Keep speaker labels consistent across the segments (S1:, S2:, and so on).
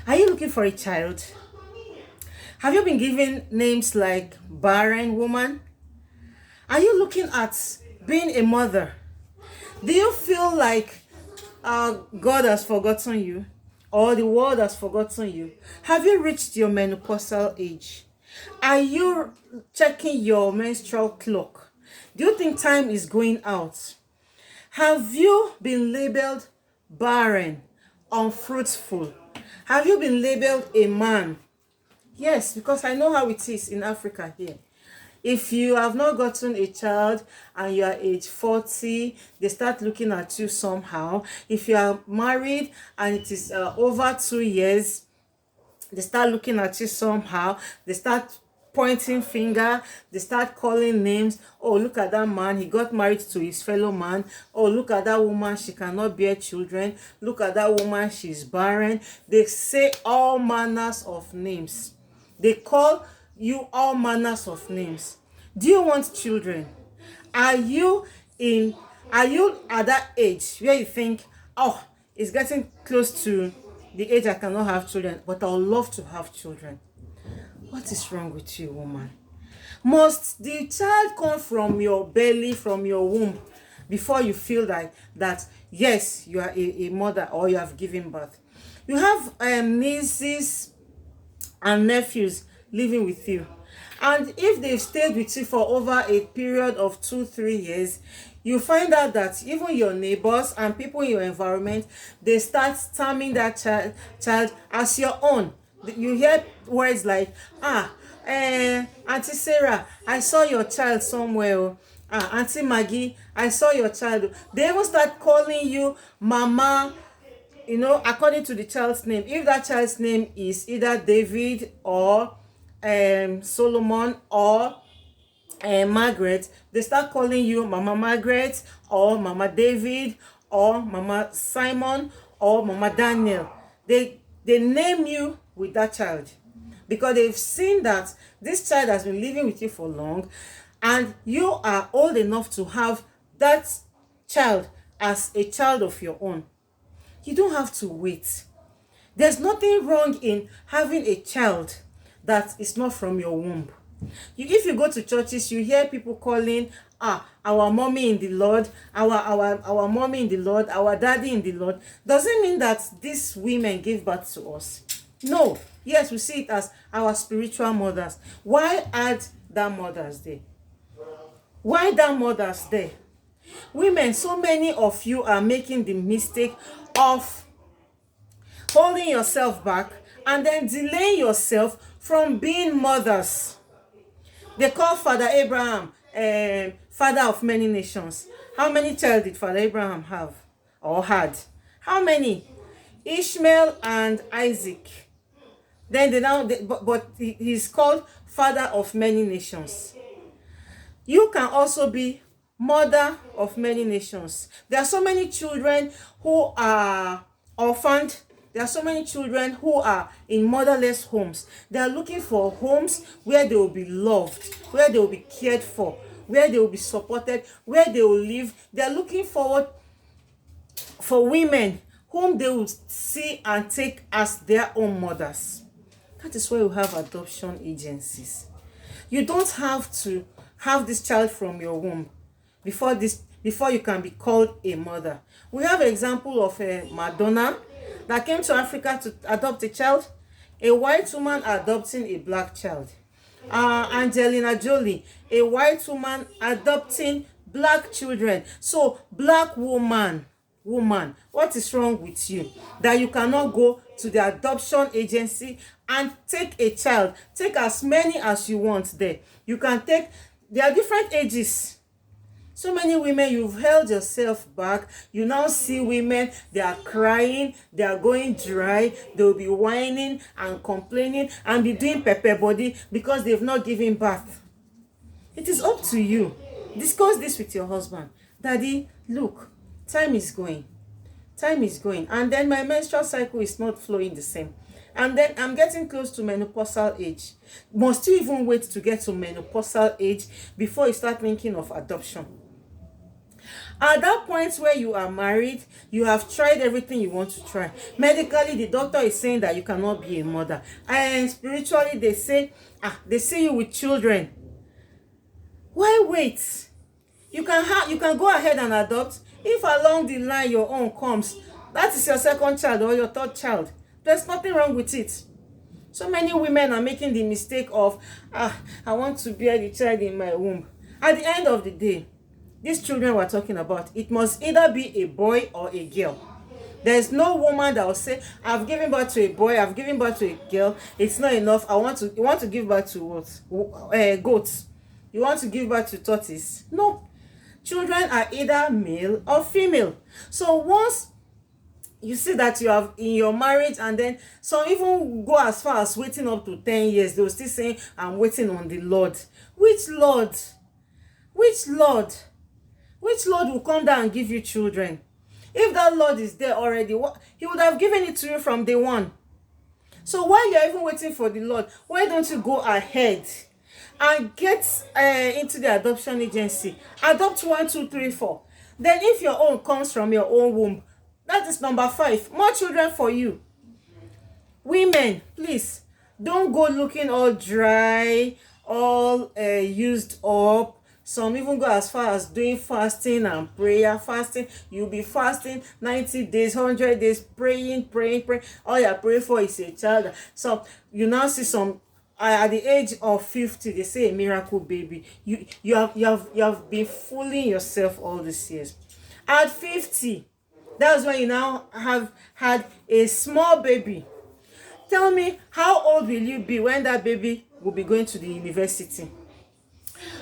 S1: Are you looking for a child? Have you been given names like barren woman? Are you looking at being a mother? Do you feel like God has forgotten you or the world has forgotten you? Have you reached your menopausal age? Are you checking your menstrual clock? Do you think time is going out? Have you been labeled barren, unfruitful? Have you been labeled a man? Yes, because I know how it is in Africa here. If you have not gotten a child and you are age 40, they start looking at you somehow. If you are married and it is over 2 years, they start looking at you somehow. They start pointing finger. They start calling names. Oh, look at that man, he got married to his fellow man. Oh, look at that woman, she cannot bear children. Look at that woman, she's barren. They say all manners of names. They call you all manners of names. Do you want children? Are you in are you at that age where you think, oh, it's getting close to the age I cannot have children, but I would love to have children? What is wrong with you, woman? Must the child come from your belly, from your womb, before you feel that yes, you are a mother or you have given birth? You have nieces and nephews living with you, and if they've stayed with you for over a period of 2-3 years, you find out that even your neighbors and people in your environment, they start terming that child as your own. You hear words like, Auntie Sarah, I saw your child somewhere. Oh. Auntie Maggie, I saw your child. They even start calling you mama, according to the child's name. If that child's name is either David or Solomon or Margaret, they start calling you Mama Margaret or Mama David or Mama Simon or Mama Daniel. They name you with that child because they've seen that this child has been living with you for long and you are old enough to have that child as a child of your own. You don't have to wait. There's nothing wrong in having a child that is not from your womb. If you go to churches, you hear people calling our mommy in the Lord, our mommy in the Lord, our daddy in the Lord. Does it mean that these women gave birth to us? No. Yes, we see it as our spiritual mothers. Why add that mothers there? Why that mothers there? Women, so many of you are making the mistake of holding yourself back and then delaying yourself from being mothers. They call Father Abraham father of many nations. How many children did Father Abraham have or had? How many? Ishmael and Isaac. Then but he's called father of many nations. You can also be mother of many nations. There are so many children who are orphaned. There are so many children who are in motherless homes. They are looking for homes where they will be loved, where they will be cared for, where they will be supported, where they will live. They are looking forward for women whom they will see and take as their own mothers. That is why we have adoption agencies. You don't have to have this child from your womb before you can be called a mother. We have an example of Madonna that came to Africa to adopt a child, a white woman adopting a black child. Angelina Jolie, a white woman adopting black children. So black woman, what is wrong with you that you cannot go to the adoption agency and take a child? Take as many as you want there. You can take, there are different ages. So many women, you've held yourself back. You now see women, they are crying, they are going dry, they'll be whining and complaining and be doing pepper body because they've not given birth. It is up to you. Discuss this with your husband. Daddy, look, time is going. And then my menstrual cycle is not flowing the same. And then I'm getting close to menopausal age. Must you even wait to get to menopausal age before you start thinking of adoption? At that point where you are married, you have tried everything you want to try. Medically, the doctor is saying that you cannot be a mother. And spiritually, they say you with children. Why wait? You can go ahead and adopt. If along the line your own comes, that is your second child or your third child. There's nothing wrong with it. So many women are making the mistake of, I want to bear the child in my womb. At the end of the day, these children we're talking about, it must either be a boy or a girl. There's no woman that will say, I've given birth to a boy, I've given birth to a girl, it's not enough. You want to give birth to what? Goats. You want to give birth to tortoise? No. Children are either male or female. So once you see that you have in your marriage, and then some even go as far as waiting up to 10 years, they will still say, I'm waiting on the Lord. Which Lord? Which Lord? Which Lord will come down and give you children? If that Lord is there already, he would have given it to you from day one. So while you're even waiting for the Lord, why don't you go ahead and get into the adoption agency? Adopt 1, 2, 3, 4. Then if your own comes from your own womb, that is number 5. More children for you. Women, please, don't go looking all dry, all used up. Some even go as far as doing fasting and prayer. Fasting, you'll be fasting 90 days, 100 days, praying. All you're praying for is a child. So you now see some, at the age of 50, they say a miracle baby. You have been fooling yourself all these years. At 50, that's when you now have had a small baby. Tell me, how old will you be when that baby will be going to the university?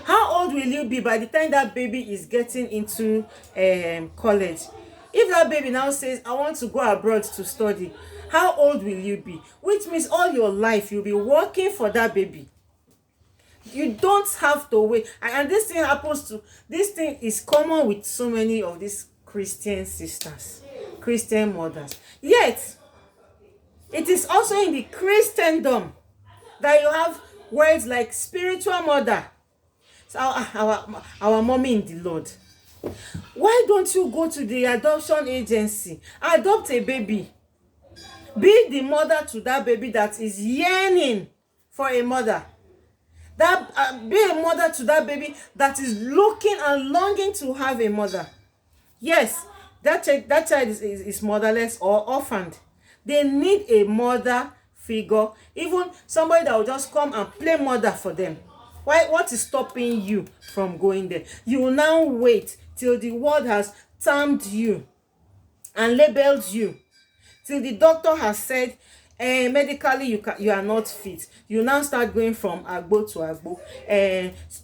S1: How old will you be by the time that baby is getting into college? If that baby now says, I want to go abroad to study, how old will you be? Which means all your life you'll be working for that baby. You don't have to wait. And this thing is common with so many of these Christian sisters, Christian mothers. Yet, it is also in the Christendom that you have words like spiritual mother. So our mommy in the Lord. Why don't you go to the adoption agency, adopt a baby, be the mother to that baby that is yearning for a mother, be a mother to that baby that is looking and longing to have a mother. Yes, that child is motherless or orphaned. They need a mother figure, even somebody that will just come and play mother for them. What is stopping you from going there? You will now wait till the world has termed you and labeled you, till the doctor has said medically you are not fit. You now start going from agbo to agbo,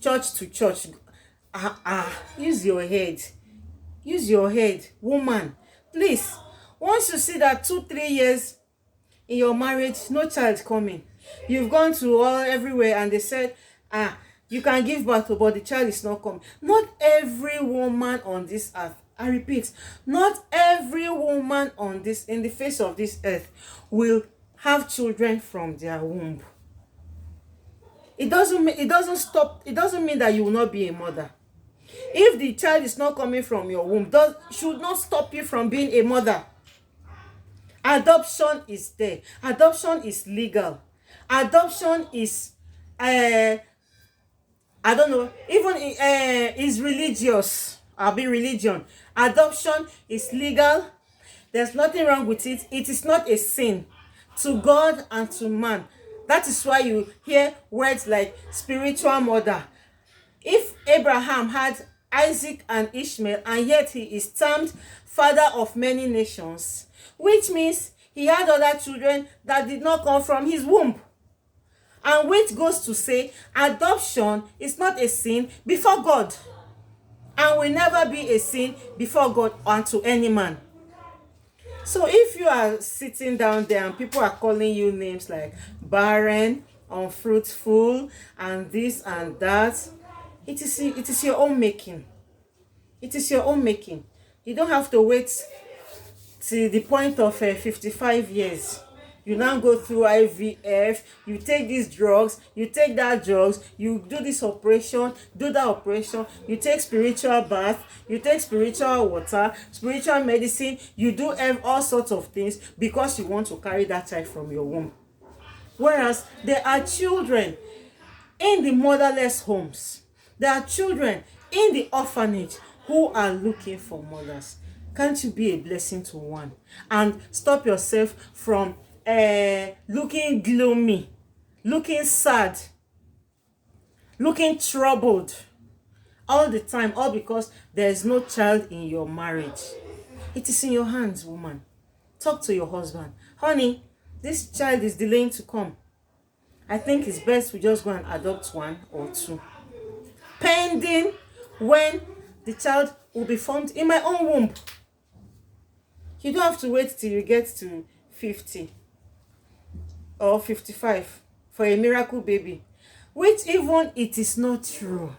S1: church to church. Use your head, woman. Please, once you see that 2-3 years in your marriage, no child coming, you've gone to everywhere and they said, you can give birth, but the child is not coming. Not every woman on this earth, I repeat, not every woman in the face of this earth will have children from their womb. It doesn't mean that you will not be a mother. If the child is not coming from your womb, should not stop you from being a mother. Adoption is there. Adoption is legal. Adoption is I don't know, even is religious. Religion. Adoption is legal. There's nothing wrong with it. It is not a sin to God and to man. That is why you hear words like spiritual mother. If Abraham had Isaac and Ishmael, and yet he is termed father of many nations, which means he had other children that did not come from his womb. And which goes to say, adoption is not a sin before God, and will never be a sin before God and to any man. So if you are sitting down there and people are calling you names like barren, unfruitful, and this and that, it is your own making. It is your own making. You don't have to wait till the point of 55 years you now go through IVF, you take these drugs, you take that drugs, you do this operation, do that operation, you take spiritual bath, you take spiritual water, spiritual medicine, you do all sorts of things because you want to carry that child from your womb. Whereas there are children in the motherless homes, there are children in the orphanage who are looking for mothers. Can't you be a blessing to one and stop yourself from looking gloomy, looking sad, looking troubled all the time, all because there is no child in your marriage? It is in your hands, woman. Talk to your husband. Honey, this child is delaying to come. I think it's best we just go and adopt one or two, pending when the child will be formed in my own womb. You don't have to wait till you get to 50 or 55 for a miracle baby, which even it is not true.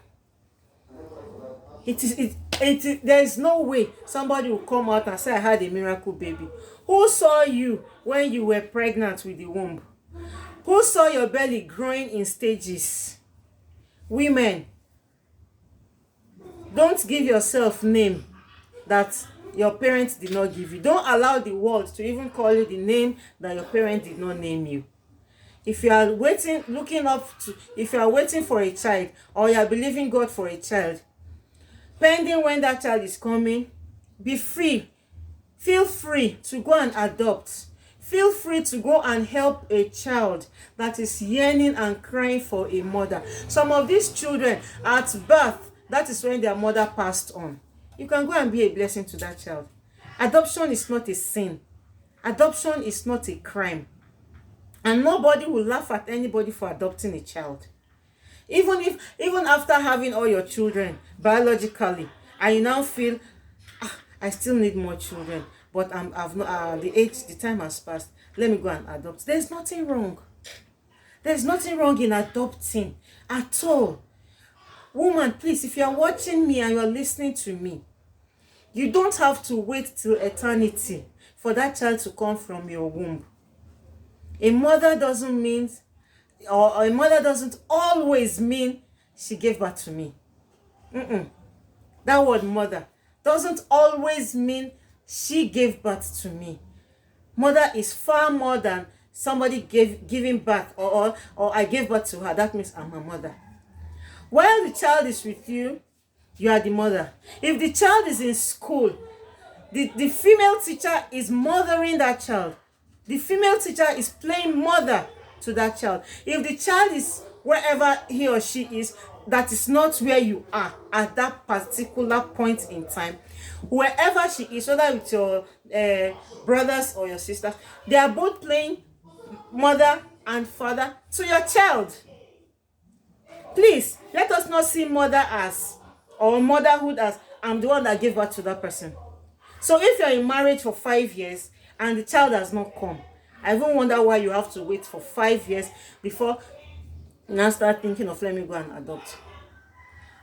S1: There is no way somebody will come out and say, I had a miracle baby. Who saw you when you were pregnant with the womb? Who saw your belly growing in stages? Women, don't give yourself name that your parents did not give you. Don't allow the world to even call you the name that your parents did not name you. If you are waiting for a child, or you are believing God for a child, pending when that child is coming, be free. Feel free to go and adopt. Feel free to go and help a child that is yearning and crying for a mother. Some of these children at birth, that is when their mother passed on. You can go and be a blessing to that child. Adoption is not a sin. Adoption is not a crime. And nobody will laugh at anybody for adopting a child. Even after having all your children biologically, and you now feel, I still need more children, but the time has passed. Let me go and adopt. There's nothing wrong. There's nothing wrong in adopting at all. Woman, please, if you are watching me and you are listening to me, you don't have to wait till eternity for that child to come from your womb. A mother doesn't always mean she gave birth to me. That word mother doesn't always mean she gave birth to me. Mother is far more than somebody giving birth or I gave birth to her. That means I'm a mother. While the child is with you, you are the mother. If the child is in school, the female teacher is mothering that child. The female teacher is playing mother to that child. If the child is wherever he or she is, that is not where you are at that particular point in time. Wherever she is, whether with your brothers or your sisters, they are both playing mother and father to your child. Please, let us not see mother as, or motherhood as, I'm the one that gave birth to that person. So if you're in marriage for 5 years and the child has not come, I even wonder why you have to wait for 5 years before you now start thinking of, let me go and adopt.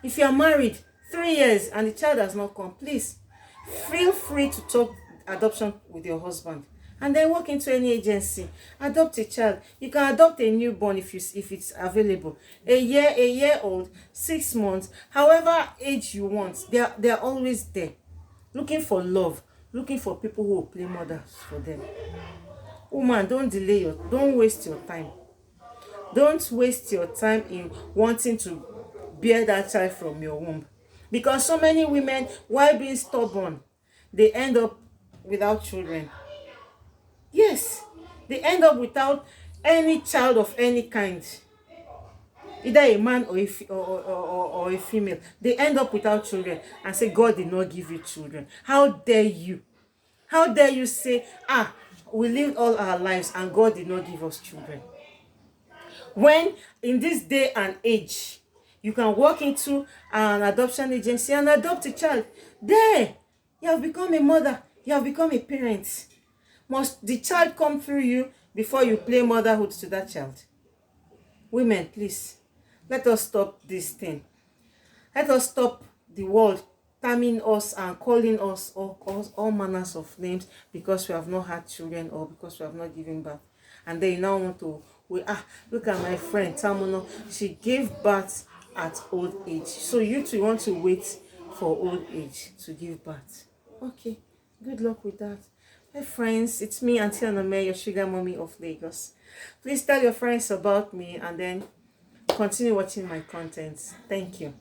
S1: If you're married 3 years and the child has not come, please feel free to talk adoption with your husband, and then walk into any agency, adopt a child. You can adopt a newborn if it's available, a year old, 6 months, however age you want. They're always there, looking for love, looking for people who will play mothers for them. Woman, don't waste your time. Don't waste your time in wanting to bear that child from your womb, because so many women, while being stubborn, they end up without children. Yes, they end up without any child of any kind, either a man or a female. They end up without children and say God did not give you children. How dare you? How dare you say, we lived all our lives and God did not give us children? When in this day and age, you can walk into an adoption agency and adopt a child. There, you have become a mother. You have become a parent. Must the child come through you before you play motherhood to that child? Women, please, let us stop this thing. Let us stop the world terming us and calling us all manners of names because we have not had children or because we have not given birth. and then you now want to look at my friend Tamuno, she gave birth at old age, so you too want to wait for old age to give birth. Okay, good luck with that. Hi friends, it's me, Aunty Onome, your sugar mommy of Lagos. Please tell your friends about me and then continue watching my content. Thank you.